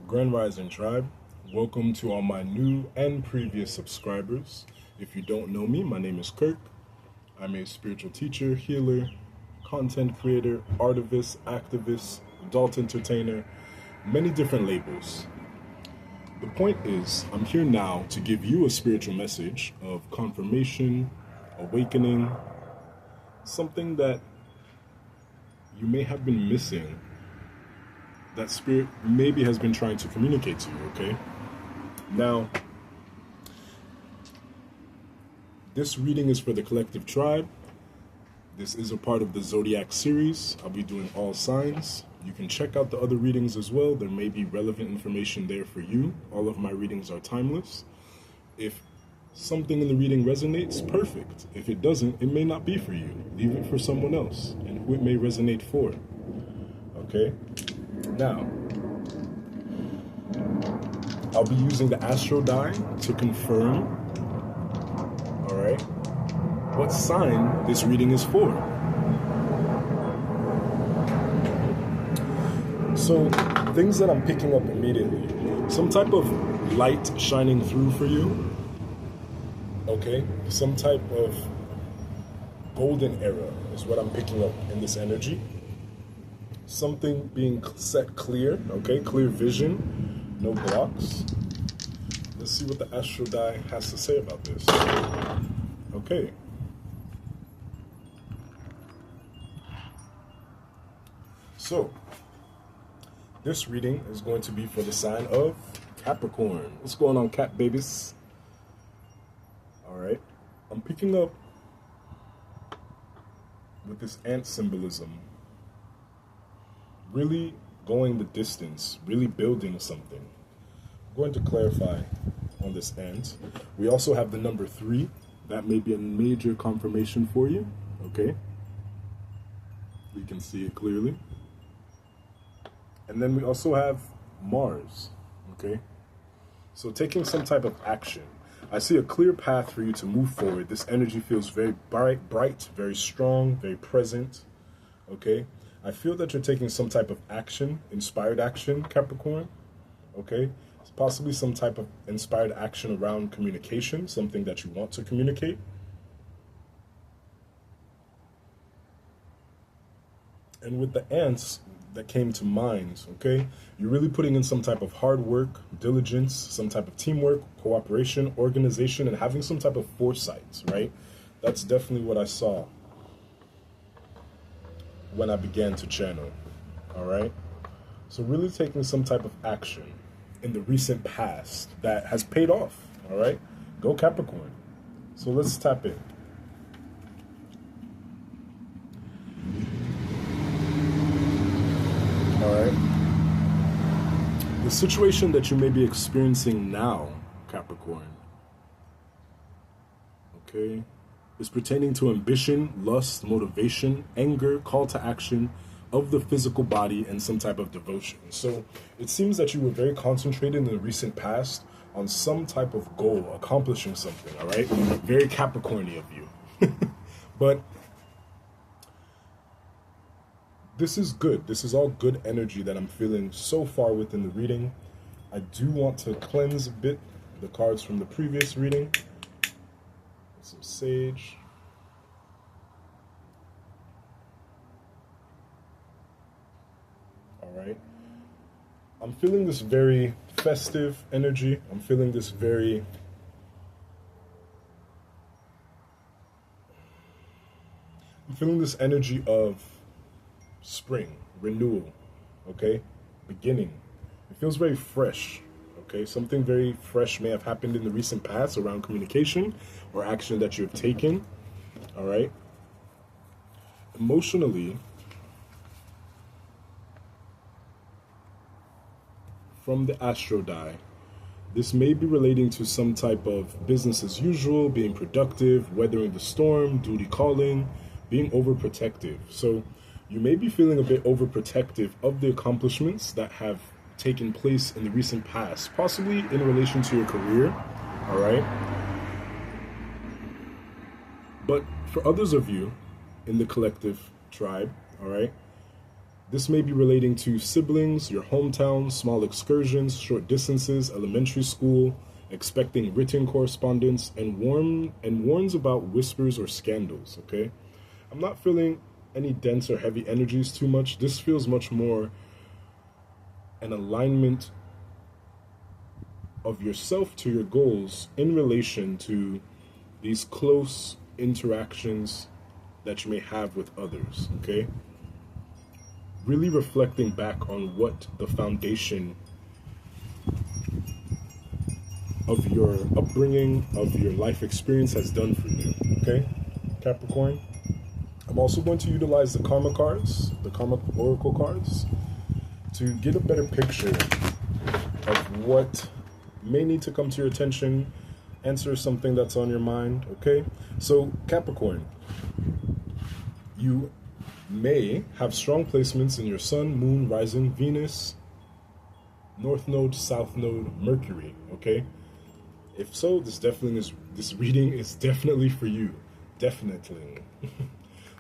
Grand Rising Tribe, welcome to all my new and previous subscribers. If you don't know me, my name is Kirk. I'm a spiritual teacher, healer, content creator, artivist, activist, adult entertainer, many different labels. The point is, I'm here now to give you a spiritual message of confirmation, awakening, something that you may have been missing, that spirit maybe has been trying to communicate to you, okay? Now, this reading is for the collective tribe. This is a part of the Zodiac series. I'll be doing all signs. You can check out the other readings as well. There may be relevant information there for you. All of my readings are timeless. If something in the reading resonates, perfect. If it doesn't, it may not be for you. Leave it for someone else and who it may resonate for. Okay? Now, I'll be using the astro die to confirm, all right, what sign this reading is for. So, things that I'm picking up immediately, some type of light shining through for you, okay, some type of golden era is what I'm picking up in this energy. Something being set clear, okay, clear vision, no blocks. Let's see what the astro die has to say about this. Okay. So, this reading is going to be for the sign of Capricorn. What's going on, Cap babies? All right. I'm picking up with this ant symbolism. Really going the distance, really building something. I'm going to clarify on this ant. We also have the number 3. That may be a major confirmation for you, okay? We can see it clearly. And then we also have Mars, okay? So taking some type of action. I see a clear path for you to move forward. This energy feels very bright, very strong, very present, okay? I feel that you're taking some type of action, inspired action, Capricorn, okay? It's possibly some type of inspired action around communication, something that you want to communicate. And with the ants that came to mind, okay? You're really putting in some type of hard work, diligence, some type of teamwork, cooperation, organization, and having some type of foresight, right? That's definitely what I saw when I began to channel, all right? So really taking some type of action in the recent past that has paid off, all right? Go Capricorn. So let's tap in. All right? The situation that you may be experiencing now, Capricorn, okay, is pertaining to ambition, lust, motivation, anger, call to action of the physical body, and some type of devotion. So it seems that you were very concentrated in the recent past on some type of goal, accomplishing something, all right? Very Capricorny of you. But this is good. This is all good energy that I'm feeling so far within the reading. I do want to cleanse a bit the cards from the previous reading. Some sage. All right. I'm feeling this very festive energy. I'm feeling this very energy of spring, renewal, okay? Beginning. It feels very fresh. Okay, something very fresh may have happened in the recent past around communication or action that you have taken, all right? Emotionally, from the astro die, this may be relating to some type of business as usual, being productive, weathering the storm, duty calling, being overprotective. So you may be feeling a bit overprotective of the accomplishments that have taken place in the recent past, possibly in relation to your career, all right? But for others of you in the collective tribe, all right, This may be relating to siblings, your hometown, small excursions, short distances, elementary school, expecting written correspondence, and warns about whispers or scandals, okay? I'm not feeling any dense or heavy energies too much. This feels much more an alignment of yourself to your goals in relation to these close interactions that you may have with others, okay? Really reflecting back on what the foundation of your upbringing, of your life experience has done for you, okay, Capricorn? I'm also going to utilize the Karma cards, the Karma Oracle cards, to get a better picture of what may need to come to your attention, answer something that's on your mind, okay? So, Capricorn, you may have strong placements in your Sun, Moon, Rising, Venus, North Node, South Node, Mercury, okay? If so, this reading is definitely for you. Definitely.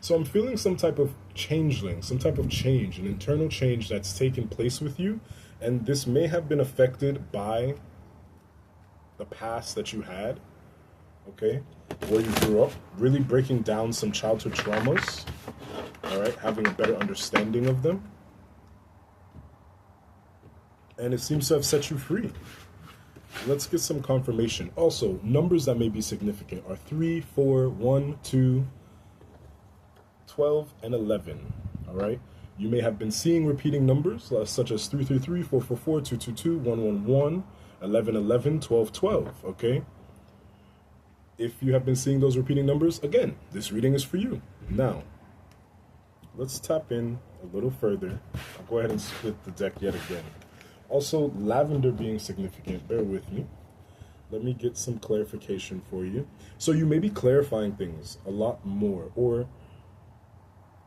So I'm feeling some type of changeling, some type of change, an internal change that's taken place with you, and this may have been affected by the past that you had, okay, where you grew up, really breaking down some childhood traumas, all right, having a better understanding of them, and it seems to have set you free. Let's get some confirmation. Also, numbers that may be significant are 3, 4, 1, 2, 12, and 11, all right? You may have been seeing repeating numbers such as 333, 444, 222, 111, 1111, 1212, okay? If you have been seeing those repeating numbers, again, this reading is for you. Now, let's tap in a little further. I'll go ahead and split the deck yet again. Also, lavender being significant, bear with me. Let me get some clarification for you. So you may be clarifying things a lot more, or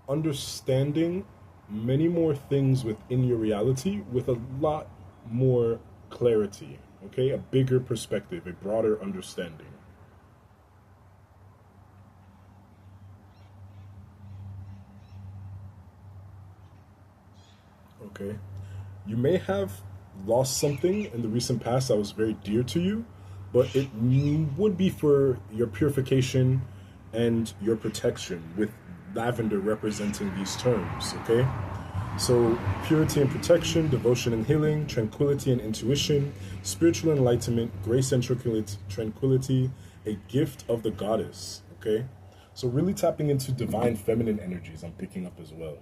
understanding many more things within your reality with a lot more clarity, okay? A bigger perspective, a broader understanding. Okay? You may have lost something in the recent past that was very dear to you, but it would be for your purification and your protection, with lavender representing these terms, okay? So purity and protection, devotion and healing, tranquility and intuition, spiritual enlightenment, grace and tranquility, a gift of the goddess, okay? So really tapping into divine feminine energies I'm picking up as well.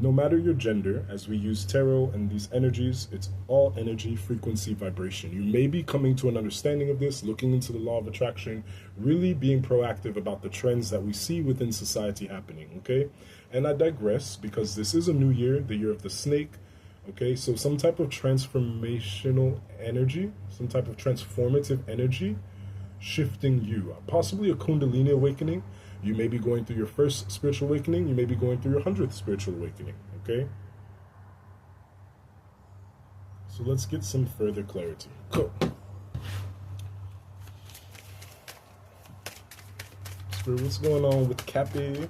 No matter your gender, as we use tarot and these energies, it's all energy, frequency, vibration. You may be coming to an understanding of this, looking into the law of attraction, really being proactive about the trends that we see within society happening, okay? And I digress, because this is a new year, the year of the snake, okay? So some type of transformational energy, some type of transformative energy shifting you, possibly a Kundalini awakening. You may be going through your first spiritual awakening. You may be going through your 100th spiritual awakening, okay? So let's get some further clarity. Cool. Spirit, what's going on with Capricorn?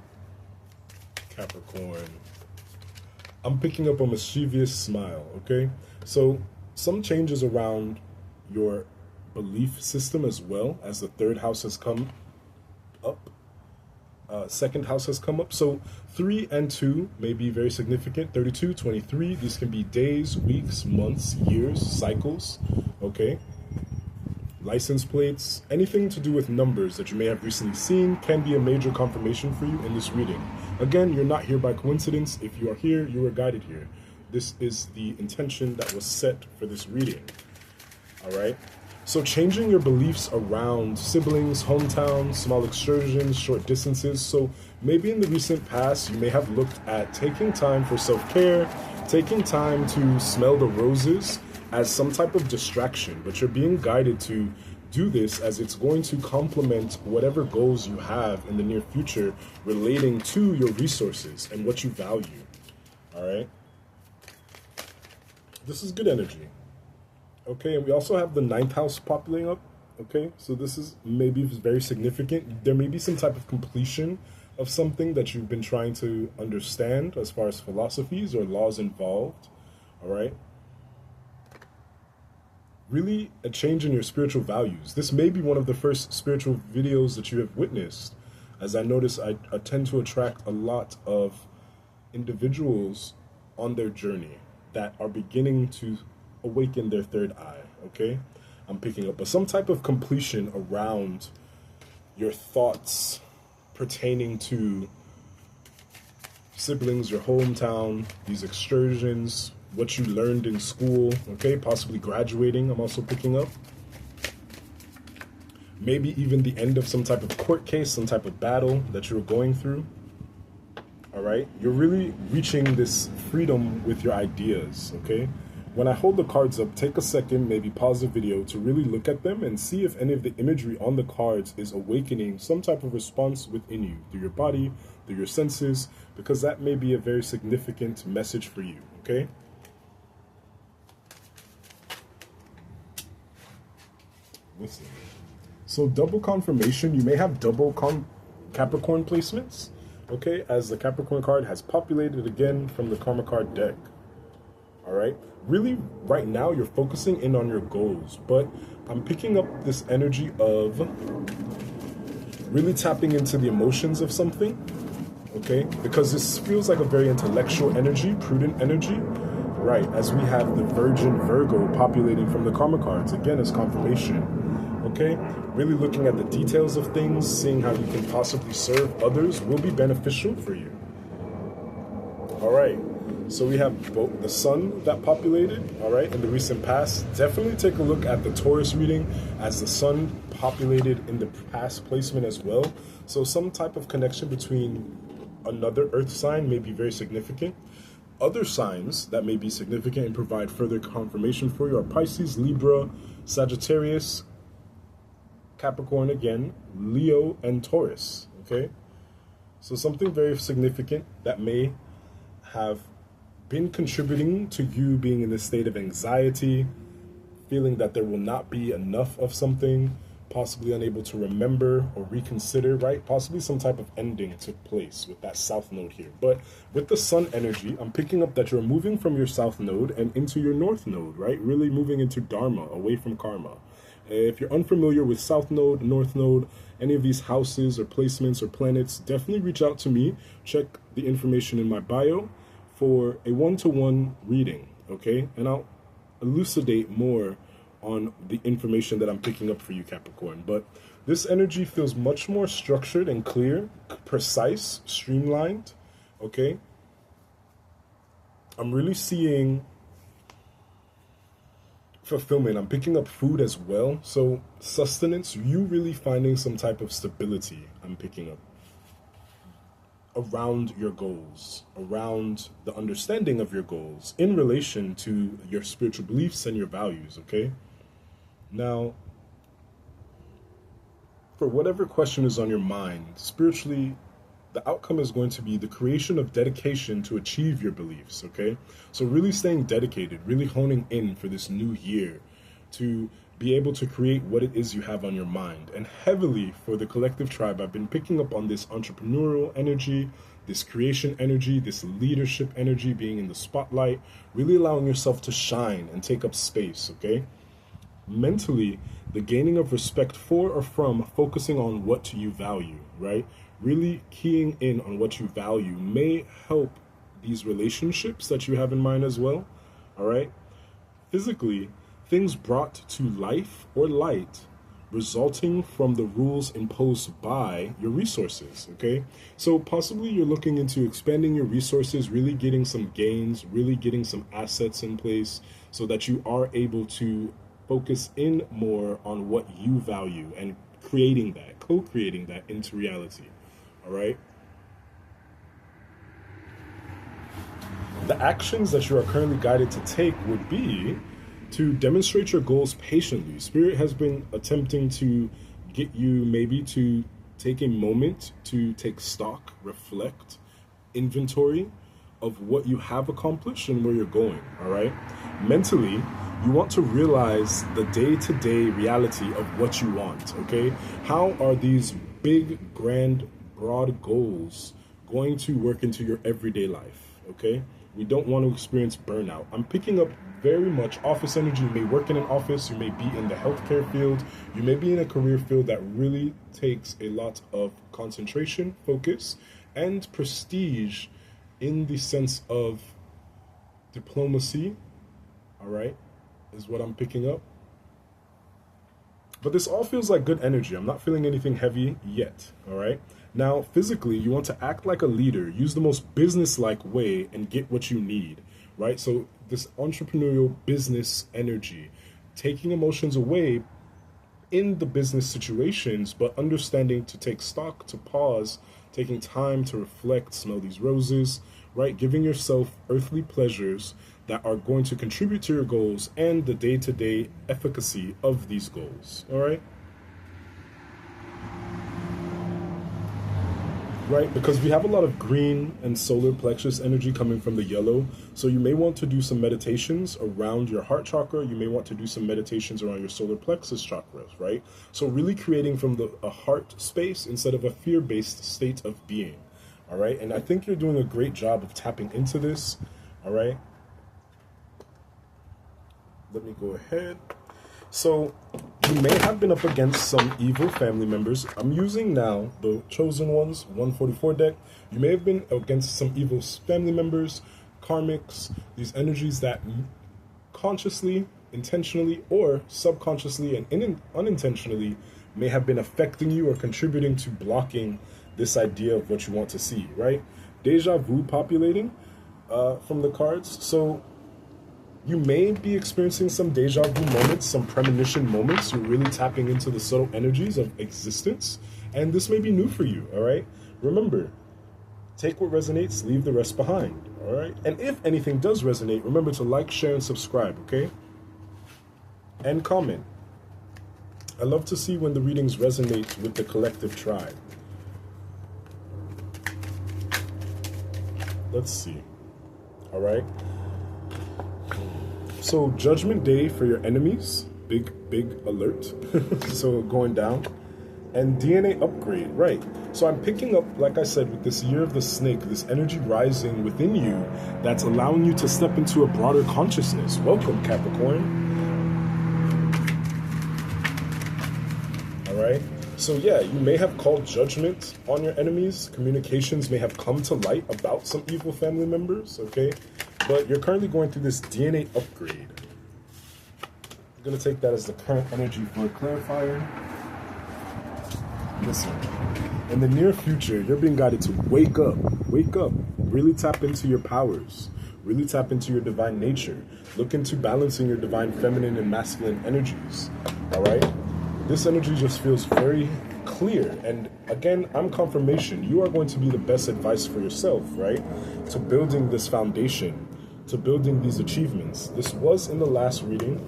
I'm picking up a mischievous smile, okay? So some changes around your belief system as well, as the third house has come up. Second house has come up. So 3 and 2 may be very significant. 32, 23, these can be days, weeks, months, years, cycles, okay? License plates, anything to do with numbers that you may have recently seen can be a major confirmation for you in this reading. Again, you're not here by coincidence. If you are here, you were guided here. This is the intention that was set for this reading, all right? So changing your beliefs around siblings, hometown, small excursions, short distances. So maybe in the recent past, you may have looked at taking time for self-care, taking time to smell the roses as some type of distraction, but you're being guided to do this as it's going to complement whatever goals you have in the near future relating to your resources and what you value, all right? This is good energy. Okay, and we also have the 9th house populating up, okay? So this is maybe very significant. There may be some type of completion of something that you've been trying to understand as far as philosophies or laws involved, all right? Really a change in your spiritual values. This may be one of the first spiritual videos that you have witnessed, as I notice I tend to attract a lot of individuals on their journey that are beginning to awaken their third eye, okay? I'm picking up some type of completion around your thoughts pertaining to siblings, your hometown, these excursions, what you learned in school, okay? Possibly graduating, I'm also picking up. Maybe even the end of some type of court case, some type of battle that you're going through, all right? You're really reaching this freedom with your ideas, okay? When I hold the cards up, take a second, maybe pause the video to really look at them and see if any of the imagery on the cards is awakening some type of response within you, through your body, through your senses, because that may be a very significant message for you, okay? Listen. So double confirmation, you may have double Capricorn placements, okay, as the Capricorn card has populated again from the Karma card deck. All right, really right now you're focusing in on your goals, but I'm picking up this energy of really tapping into the emotions of something, okay, because this feels like a very intellectual energy, prudent energy, right, as we have the Virgin Virgo populating from the Karma cards, again as confirmation, okay, really looking at the details of things, seeing how you can possibly serve others will be beneficial for you. All right. So we have both the sun that populated, all right, in the recent past. Definitely take a look at the Taurus reading as the sun populated in the past placement as well. So some type of connection between another earth sign may be very significant. Other signs that may be significant and provide further confirmation for you are Pisces, Libra, Sagittarius, Capricorn again, Leo, and Taurus, okay? So something very significant that may have been contributing to you being in this state of anxiety, feeling that there will not be enough of something, possibly unable to remember or reconsider, right? Possibly some type of ending took place with that south node here. But with the sun energy, I'm picking up that you're moving from your south node and into your north node, right? Really moving into dharma, away from karma. If you're unfamiliar with south node, north node, any of these houses or placements or planets, definitely reach out to me. Check the information in my bio for a one-to-one reading, okay? And I'll elucidate more on the information that I'm picking up for you, Capricorn. But this energy feels much more structured and clear, precise, streamlined, okay? I'm really seeing fulfillment. I'm picking up food as well. So sustenance, you really finding some type of stability, I'm picking up around your goals, around the understanding of your goals in relation to your spiritual beliefs and your values, okay? Now, for whatever question is on your mind, spiritually, the outcome is going to be the creation of dedication to achieve your beliefs, okay? So really staying dedicated, really honing in for this new year to be able to create what it is you have on your mind. And heavily for the collective tribe, I've been picking up on this entrepreneurial energy, this creation energy, this leadership energy, being in the spotlight, really allowing yourself to shine and take up space, okay? Mentally, the gaining of respect for or from focusing on what you value, right? Really keying in on what you value may help these relationships that you have in mind as well, all right? Physically, things brought to life or light resulting from the rules imposed by your resources, okay? So possibly you're looking into expanding your resources, really getting some gains, really getting some assets in place so that you are able to focus in more on what you value and creating that, co-creating that into reality, all right? The actions that you are currently guided to take would be to demonstrate your goals patiently. Spirit has been attempting to get you maybe to take a moment to take stock, reflect, inventory of what you have accomplished and where you're going, all right? Mentally, you want to realize the day-to-day reality of what you want, okay? How are these big, grand broad goals going to work into your everyday life, okay? We don't want to experience burnout. I'm picking up very much office energy. You may work in an office, you may be in the healthcare field, you may be in a career field that really takes a lot of concentration, focus, and prestige in the sense of diplomacy, all right, is what I'm picking up. But this all feels like good energy. I'm not feeling anything heavy yet, all right? Now, physically, you want to act like a leader, use the most business-like way, and get what you need, right? So this entrepreneurial business energy, taking emotions away in the business situations, but understanding to take stock, to pause, taking time to reflect, smell these roses, right? Giving yourself earthly pleasures that are going to contribute to your goals and the day-to-day efficacy of these goals, all right? Right, because we have a lot of green and solar plexus energy coming from the yellow, so you may want to do some meditations around your heart chakra, you may want to do some meditations around your solar plexus chakras, right? So really creating from a heart space instead of a fear-based state of being, all right? And I think you're doing a great job of tapping into this, all right? Let me go ahead. So you may have been up against some evil family members. I'm using now the Chosen Ones 144 deck. You may have been against some evil family members, karmics, these energies that consciously, intentionally, or subconsciously and unintentionally may have been affecting you or contributing to blocking this idea of what you want to see, right? Deja vu populating from the cards. So you may be experiencing some deja vu moments, some premonition moments. You're really tapping into the subtle energies of existence, and this may be new for you, all right? Remember, take what resonates, leave the rest behind, all right? And if anything does resonate, remember to like, share, and subscribe, okay? And comment. I love to see when the readings resonate with the collective tribe. Let's see, all right? So Judgment Day for your enemies, big alert. So going down, and DNA upgrade, right? So I'm picking up, like I said, with this year of the snake, this energy rising within you that's allowing you to step into a broader consciousness. Welcome, Capricorn. All right. So yeah, you may have called judgment on your enemies. Communications may have come to light about some evil family members, okay? But you're currently going through this DNA upgrade. I'm going to take that as the current energy for a clarifier. Listen, in the near future, you're being guided to wake up, really tap into your powers, really tap into your divine nature, look into balancing your divine feminine and masculine energies, all right? This energy just feels very clear, and again, I'm confirmation. You are going to be the best advice for yourself, right? To building this foundation, to building these achievements. This was in the last reading,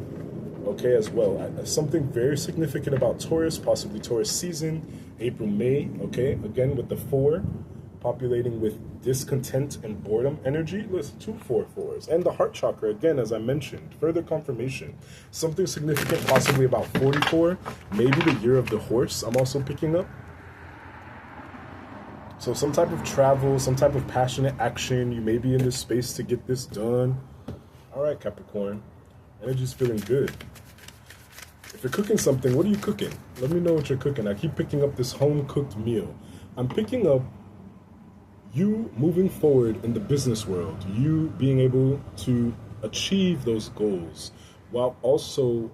okay, as well. Something very significant about Taurus, possibly Taurus season, April, May, okay? Again, with the 4, populating with discontent and boredom energy. Listen, 2 4-4s. And the heart chakra, again, as I mentioned, further confirmation. Something significant, possibly about 44, maybe the year of the horse, I'm also picking up. So some type of travel, some type of passionate action. You may be in this space to get this done. All right, Capricorn. Energy's feeling good. If you're cooking something, what are you cooking? Let me know what you're cooking. I keep picking up this home-cooked meal. I'm picking up you moving forward in the business world. You being able to achieve those goals while also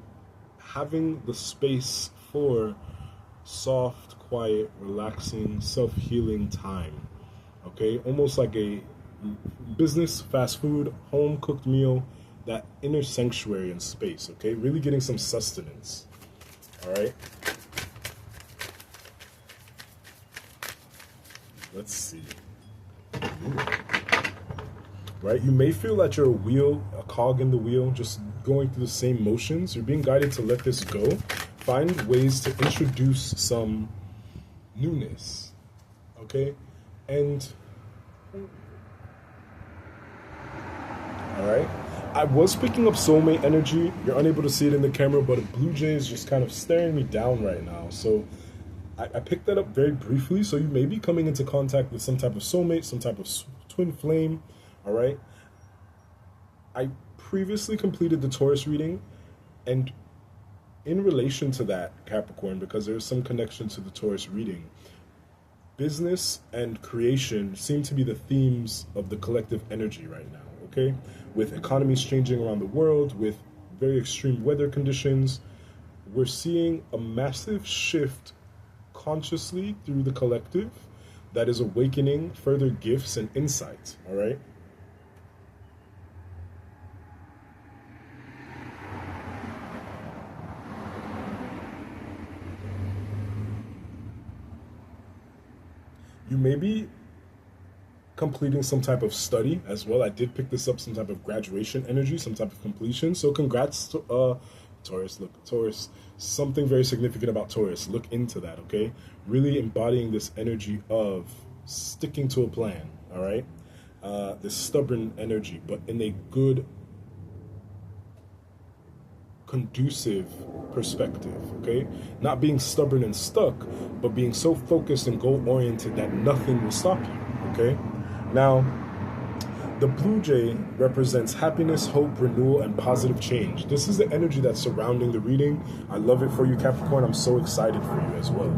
having the space for soft, quiet, relaxing, self-healing time, okay? Almost like a business, fast food, home-cooked meal, that inner sanctuary and space, okay? Really getting some sustenance, all right? Let's see. Right? You may feel that you're a wheel, a cog in the wheel, just going through the same motions. You're being guided to let this go. Find ways to introduce some newness, okay? And, all right? I was picking up soulmate energy. You're unable to see it in the camera, but a blue jay is just kind of staring me down right now. So I picked that up very briefly, so you may be coming into contact with some type of soulmate, some type of twin flame, all right? I previously completed the Taurus reading, and in relation to that, Capricorn, because there's some connection to the Taurus reading, business and creation seem to be the themes of the collective energy right now, okay? With economies changing around the world, with very extreme weather conditions, we're seeing a massive shift consciously through the collective that is awakening further gifts and insights, all right? You may be completing some type of study as well. I did pick this up, some type of graduation energy, some type of completion. So congrats to Taurus. Look, Taurus, something very significant about Taurus. Look into that, okay? Really embodying this energy of sticking to a plan, all right? This stubborn energy, but in a good, conducive perspective, okay? Not being stubborn and stuck, but being so focused and goal-oriented that nothing will stop you, okay? Now, the blue jay represents happiness, hope, renewal, and positive change. This is the energy that's surrounding the reading. I love it for you, Capricorn. I'm so excited for you as well.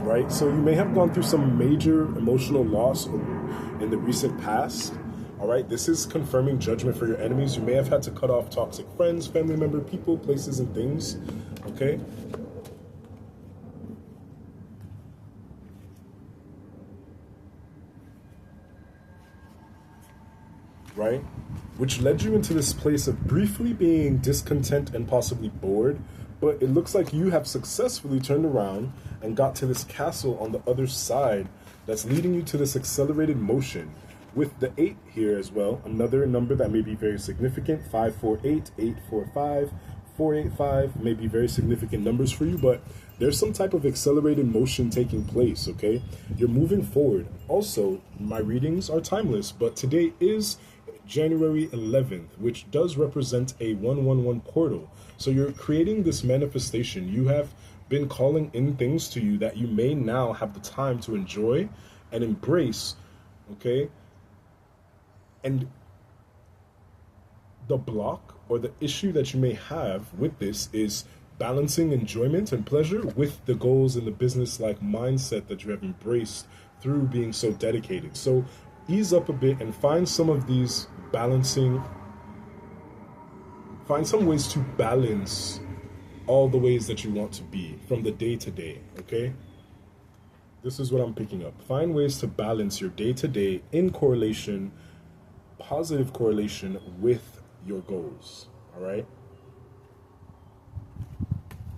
Right? So you may have gone through some major emotional loss in the recent past. All right? This is confirming judgment for your enemies. You may have had to cut off toxic friends, family member, people, places, and things. Okay? Right? Which led you into this place of briefly being discontent and possibly bored, but it looks like you have successfully turned around and got to this castle on the other side that's leading you to this accelerated motion. With the 8 here as well, another number that may be very significant, 548, 845, 485 may be very significant numbers for you, but there's some type of accelerated motion taking place, okay? You're moving forward. Also, my readings are timeless, but today is January 11th, which does represent a 111 portal. So you're creating this manifestation. You have been calling in things to you that you may now have the time to enjoy and embrace, okay? And the block or the issue that you may have with this is balancing enjoyment and pleasure with the goals and the business-like mindset that you have embraced through being so dedicated. So ease up a bit and find some of these balancing, find some ways to balance all the ways that you want to be from the day to day, okay? This is what I'm picking up. Find ways to balance your day to day in correlation, positive correlation with your goals, all right?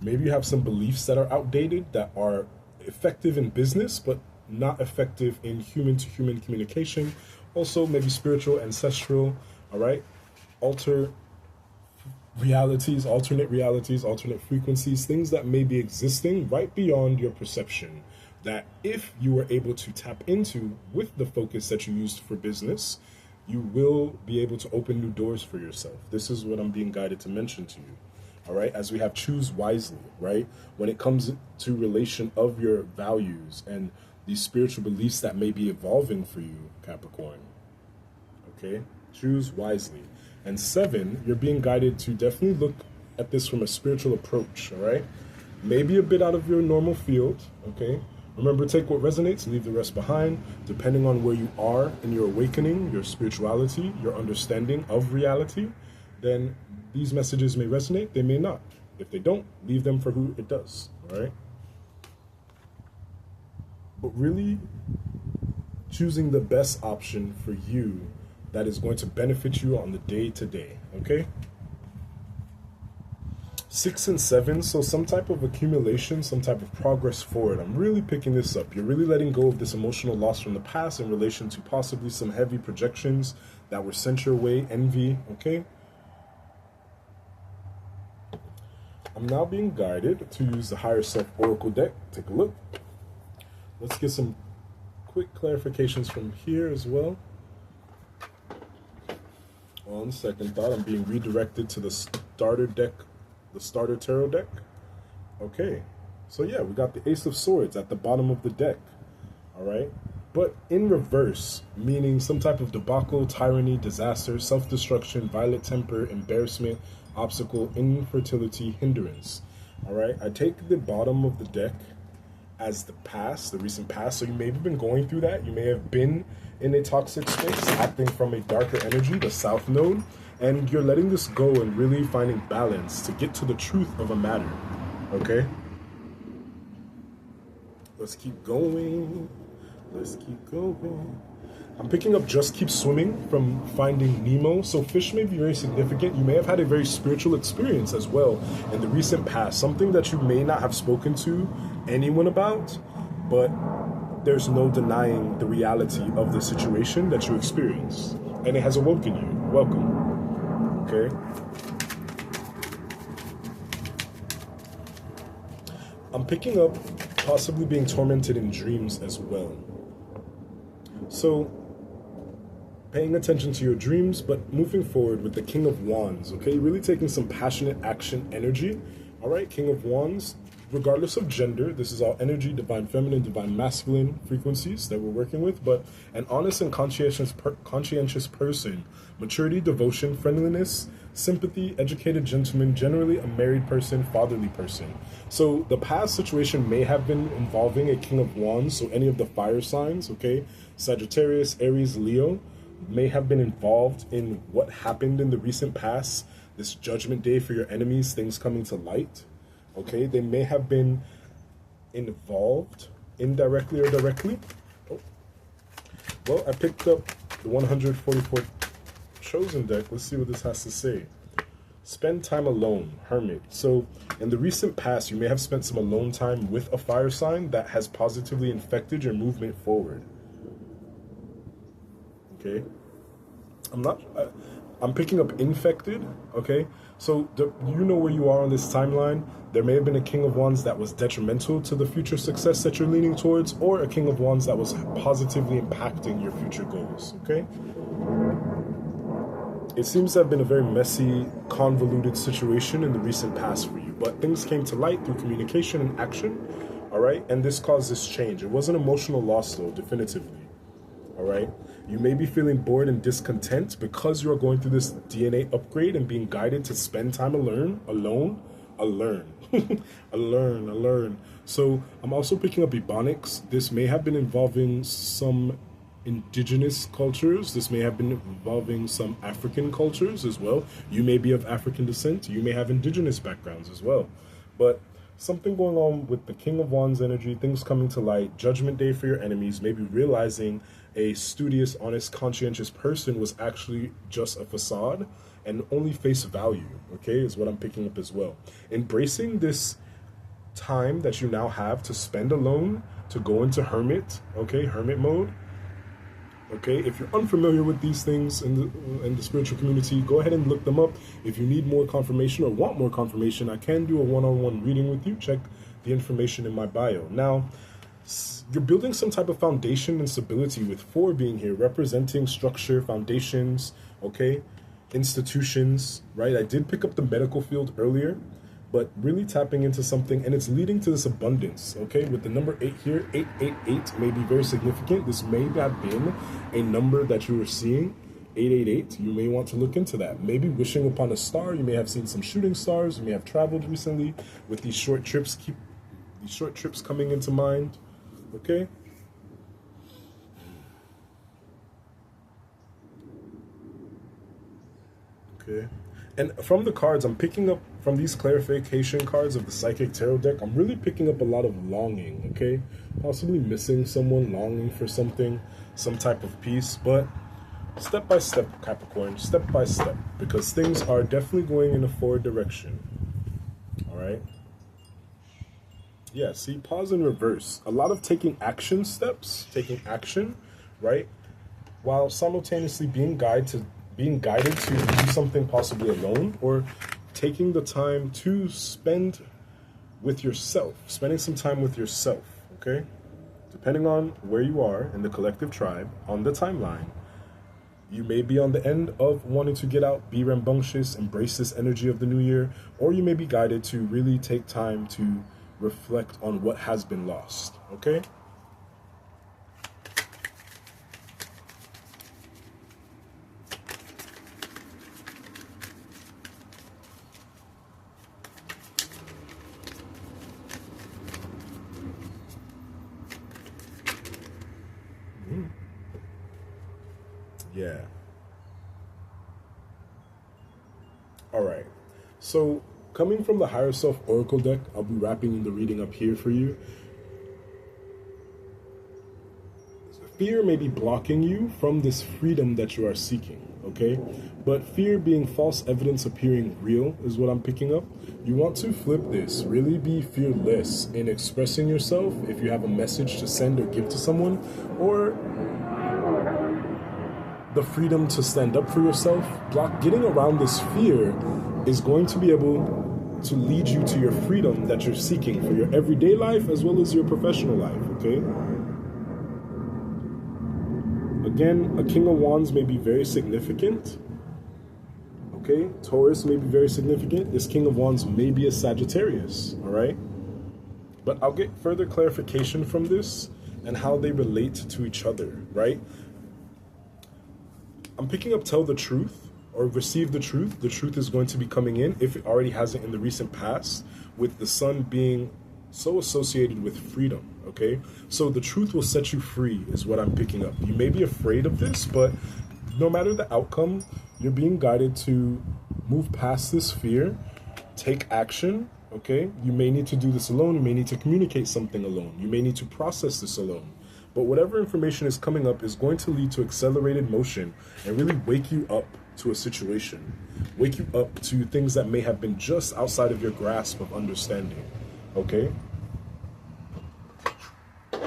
Maybe you have some beliefs that are outdated, that are effective in business, but not effective in human-to-human communication. Also, maybe spiritual, ancestral, all right? Alternate realities, alternate frequencies, things that may be existing right beyond your perception, that if you were able to tap into with the focus that you used for business, you will be able to open new doors for yourself. This is what I'm being guided to mention to you. All right, as we have choose wisely, right? When it comes to relation of your values and these spiritual beliefs that may be evolving for you, Capricorn. Okay, choose wisely. And 7, you're being guided to definitely look at this from a spiritual approach, all right? Maybe a bit out of your normal field, okay? Remember, take what resonates, leave the rest behind. Depending on where you are in your awakening, your spirituality, your understanding of reality, then these messages may resonate, they may not. If they don't, leave them for who it does, all right? But really choosing the best option for you that is going to benefit you on the day-to-day, okay? 6 and 7, so some type of accumulation, some type of progress forward. I'm really picking this up. You're really letting go of this emotional loss from the past in relation to possibly some heavy projections that were sent your way, envy, okay? I'm now being guided to use the Higher Self Oracle deck. Take a look. Let's get some quick clarifications from here as well. On second thought, I'm being redirected to the starter deck, the starter tarot deck. Okay, so yeah, we got the Ace of Swords at the bottom of the deck. All right, but in reverse, meaning some type of debacle, tyranny, disaster, self-destruction, violent temper, embarrassment, obstacle, infertility, hindrance. All right, I take the bottom of the deck as the past, the recent past. So you may have been going through that. You may have been in a toxic space, acting from a darker energy, the South Node, and you're letting this go and really finding balance to get to the truth of a matter. Okay? Let's keep going. Let's keep going. I'm picking up Just Keep Swimming from Finding Nemo. So fish may be very significant. You may have had a very spiritual experience as well in the recent past. Something that you may not have spoken to anyone about, but there's no denying the reality of the situation that you experienced. And it has awoken you. Welcome. Okay? I'm picking up possibly being tormented in dreams as well. So, paying attention to your dreams, but moving forward with the King of Wands, okay? Really taking some passionate action energy, all right? King of Wands, regardless of gender, this is all energy, divine feminine, divine masculine frequencies that we're working with, but an honest and conscientious person, maturity, devotion, friendliness, sympathy, educated gentleman, generally a married person, fatherly person. So the past situation may have been involving a King of Wands, so any of the fire signs, okay? Sagittarius, Aries, Leo, may have been involved in what happened in the recent past, this judgment day for your enemies, things coming to light, okay? They may have been involved indirectly or directly. Oh. Well, I picked up the 144 Chosen deck. Let's see what this has to say. Spend time alone, Hermit. So in the recent past, you may have spent some alone time with a fire sign that has positively infected your movement forward. Okay, I'm picking up infected, okay? So you know where you are on this timeline. There may have been a King of Wands that was detrimental to the future success that you're leaning towards, or a King of Wands that was positively impacting your future goals, okay? It seems to have been a very messy, convoluted situation in the recent past for you, but things came to light through communication and action, all right? And this caused this change. It was an emotional loss, though, definitively. All right, you may be feeling bored and discontent because you are going through this DNA upgrade and being guided to spend time alone. So I'm also picking up Ebonics. This may have been involving some indigenous cultures. This may have been involving some African cultures as well. You may be of African descent. You may have indigenous backgrounds as well. But something going on with the King of Wands energy, things coming to light, judgment day for your enemies, maybe realizing a studious, honest, conscientious person was actually just a facade and only face value, okay, is what I'm picking up as well. Embracing this time that you now have to spend alone, to go into hermit, okay, hermit mode. Okay, if you're unfamiliar with these things in the spiritual community, go ahead and look them up. If you need more confirmation or want more confirmation, I can do a one-on-one reading with you. Check the information in my bio. Now, you're building some type of foundation and stability with 4 being here, representing structure, foundations, okay, institutions, right? I did pick up the medical field earlier, but really tapping into something, and it's leading to this abundance, okay? With the number 8 here, 888 may be very significant. This may have been a number that you were seeing, 888. You may want to look into that. Maybe wishing upon a star. You may have seen some shooting stars. You may have traveled recently with these short trips. Keep these short trips coming into mind, okay? Okay. And from the cards, I'm picking up, from these clarification cards of the Psychic Tarot deck, I'm really picking up a lot of longing, okay? Possibly missing someone, longing for something, some type of peace, but step by step, Capricorn, step by step, because things are definitely going in a forward direction, all right? Yeah, see, pause and reverse. A lot of taking action steps, taking action, right? While simultaneously being guided to do something possibly alone, or taking the time to spend with yourself, spending some time with yourself, okay? Depending on where you are in the collective tribe, on the timeline, You may be on the end of wanting to get out, be rambunctious, embrace this energy of the new year, or you may be guided to really take time to reflect on what has been lost, okay? Yeah. All right. So, coming from the Higher Self Oracle deck, I'll be wrapping the reading up here for you. Fear may be blocking you from this freedom that you are seeking, okay? But fear being false evidence appearing real is what I'm picking up. You want to flip this, really be fearless in expressing yourself if you have a message to send or give to someone, or the freedom to stand up for yourself. Getting around this fear is going to be able to lead you to your freedom that you're seeking for your everyday life as well as your professional life, okay? Again, a King of Wands may be very significant, okay? Taurus may be very significant. This King of Wands may be a Sagittarius, all right? But I'll get further clarification from this and how they relate to each other, right? I'm picking up tell the truth or receive the truth. The truth is going to be coming in, if it already hasn't in the recent past, with the sun being so associated with freedom, okay? So the truth will set you free is what I'm picking up. You may be afraid of this, but no matter the outcome, you're being guided to move past this fear, take action, okay? You may need to do this alone. You may need to communicate something alone. You may need to process this alone. But whatever information is coming up is going to lead to accelerated motion and really wake you up to a situation. Wake you up to things that may have been just outside of your grasp of understanding. Okay?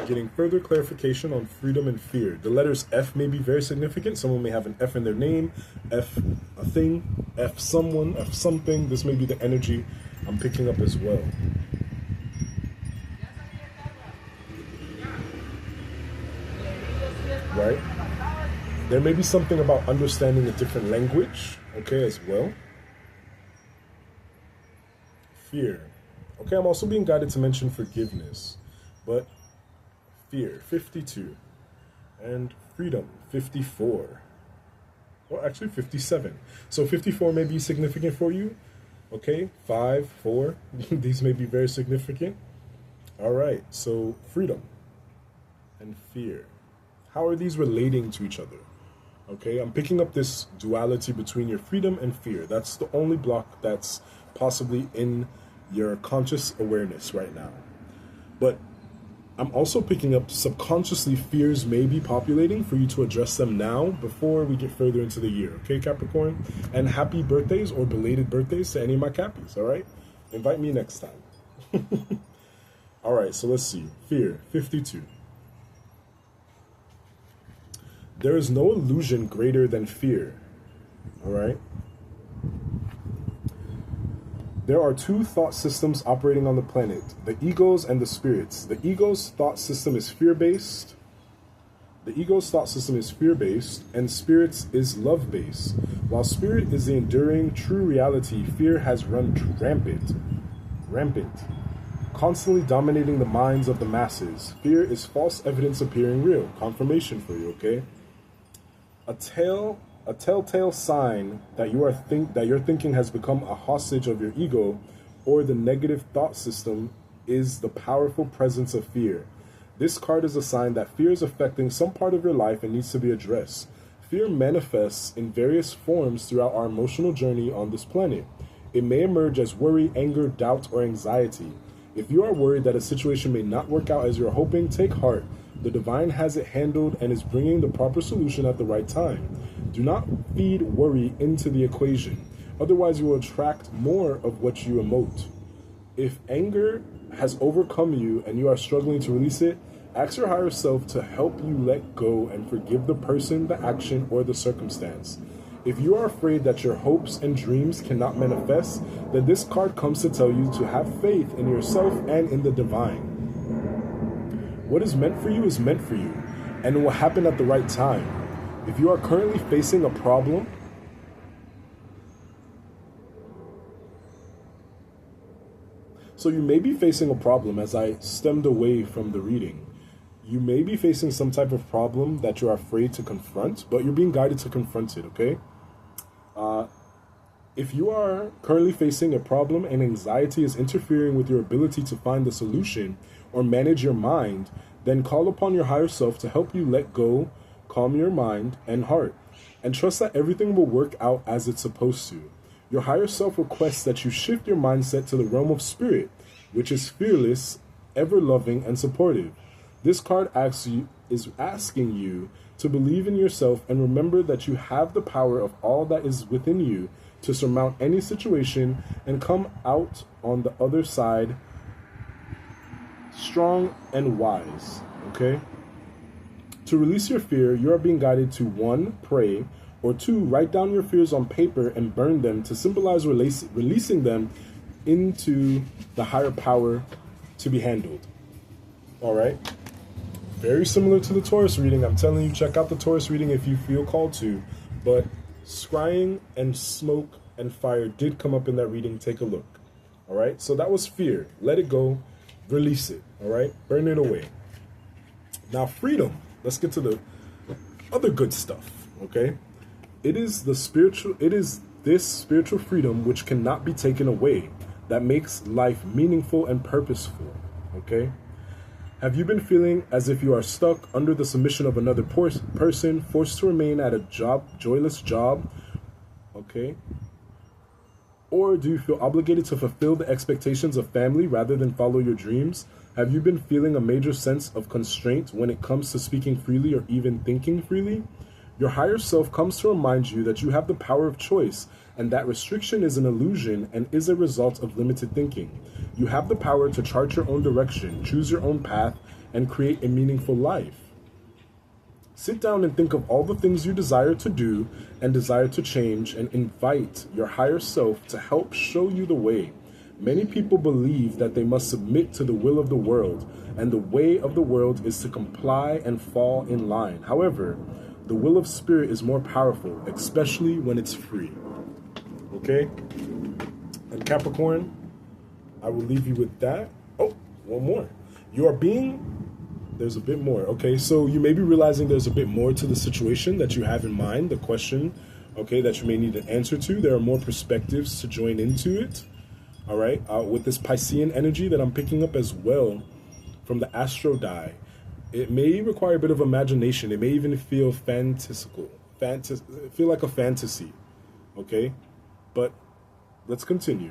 Getting further clarification on freedom and fear. The letters F may be very significant. Someone may have an F in their name, F a thing, F someone, F something. This may be the energy I'm picking up as well. Right? There may be something about understanding a different language, okay, as well. Fear. Okay, I'm also being guided to mention forgiveness, but fear, 52, and freedom, 54. Well, actually 57. So 54 may be significant for you, okay? 5, 4, these may be very significant. All right, so freedom and fear. How are these relating to each other? Okay, I'm picking up this duality between your freedom and fear. That's the only block that's possibly in your conscious awareness right now. But I'm also picking up subconsciously fears may be populating for you to address them now before we get further into the year. Okay, Capricorn? And happy birthdays or belated birthdays to any of my Cappies, all right? Invite me next time. All right, so let's see. Fear, 52. There is no illusion greater than fear, all right? There are two thought systems operating on the planet, the egos and the spirits. The ego's thought system is fear-based. The ego's thought system is fear-based, and spirits is love-based. While spirit is the enduring true reality, fear has run rampant, constantly dominating the minds of the masses. Fear is false evidence appearing real. Confirmation for you, okay? A telltale sign that your thinking has become a hostage of your ego or the negative thought system is the powerful presence of fear. This card is a sign that fear is affecting some part of your life and needs to be addressed. Fear manifests in various forms throughout our emotional journey on this planet. It may emerge as worry, anger, doubt, or anxiety. If you are worried that a situation may not work out as you're hoping, take heart. The divine has it handled and is bringing the proper solution at the right time. Do not feed worry into the equation. Otherwise, you will attract more of what you emote. If anger has overcome you and you are struggling to release it, ask your higher self to help you let go and forgive the person, the action, or the circumstance. If you are afraid that your hopes and dreams cannot manifest, then this card comes to tell you to have faith in yourself and in the divine. What is meant for you is meant for you, and it will happen at the right time. If you are currently facing a problem, so you may be facing a problem as I stemmed away from the reading. You may be facing some type of problem that you're afraid to confront, but you're being guided to confront it, okay? If you are currently facing a problem and anxiety is interfering with your ability to find the solution or manage your mind, then call upon your higher self to help you let go, calm your mind and heart, and trust that everything will work out as it's supposed to. Your higher self requests that you shift your mindset to the realm of spirit, which is fearless, ever-loving, and supportive. This card is asking you to believe in yourself and remember that you have the power of all that is within you to surmount any situation and come out on the other side strong and wise, okay? To release your fear, you are being guided to 1, pray, or 2, write down your fears on paper and burn them to symbolize releasing them into the higher power to be handled. All right? Very similar to the Taurus reading. I'm telling you, check out the Taurus reading if you feel called to. But scrying and smoke and fire did come up in that reading. Take a look. All right? So that was fear. Let it go. Release it. All right? Burn it away. Now, freedom. Let's get to the other good stuff. Okay? It is this spiritual freedom which cannot be taken away that makes life meaningful and purposeful. Okay? Have you been feeling as if you are stuck under the submission of another person, forced to remain at a joyless job? Okay? Or do you feel obligated to fulfill the expectations of family rather than follow your dreams? Have you been feeling a major sense of constraint when it comes to speaking freely or even thinking freely? Your higher self comes to remind you that you have the power of choice and that restriction is an illusion and is a result of limited thinking. You have the power to chart your own direction, choose your own path, and create a meaningful life. Sit down and think of all the things you desire to do and desire to change and invite your higher self to help show you the way. Many people believe that they must submit to the will of the world, and the way of the world is to comply and fall in line. However, the will of spirit is more powerful, especially when it's free. Okay? And Capricorn, I will leave you with that. Oh, one more. There's a bit more. Okay, so you may be realizing there's a bit more to the situation that you have in mind, the question, okay, that you may need an answer to. There are more perspectives to join into it. All right, with this Piscean energy that I'm picking up as well from the Astro die. It may require a bit of imagination. It may even feel fantastical, feel like a fantasy, okay? But let's continue.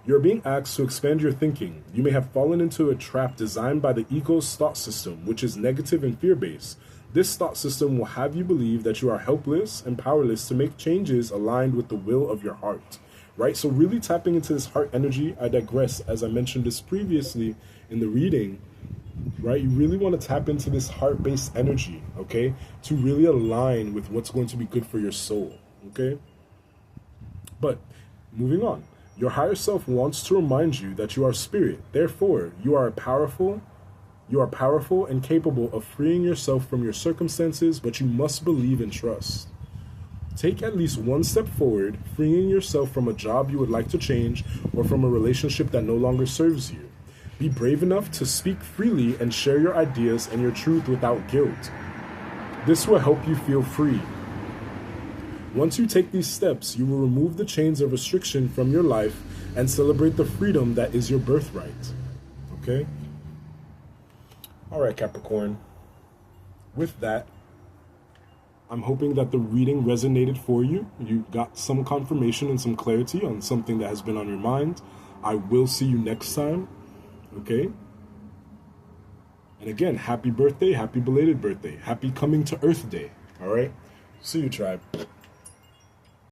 You're being asked to expand your thinking. You may have fallen into a trap designed by the ego's thought system, which is negative and fear-based. This thought system will have you believe that you are helpless and powerless to make changes aligned with the will of your heart, right? So really tapping into this heart energy. I digress, as I mentioned this previously in the reading, right? You really want to tap into this heart-based energy, okay? To really align with what's going to be good for your soul, okay? But moving on, your higher self wants to remind you that you are spirit. Therefore, you are powerful and capable of freeing yourself from your circumstances, but you must believe and trust. Take at least one step forward, freeing yourself from a job you would like to change or from a relationship that no longer serves you. Be brave enough to speak freely and share your ideas and your truth without guilt. This will help you feel free. Once you take these steps, you will remove the chains of restriction from your life and celebrate the freedom that is your birthright. Okay? All right, Capricorn. With that, I'm hoping that the reading resonated for you. You got some confirmation and some clarity on something that has been on your mind. I will see you next time. Okay? And again, happy birthday, happy belated birthday. Happy coming to Earth Day. All right? See you, tribe.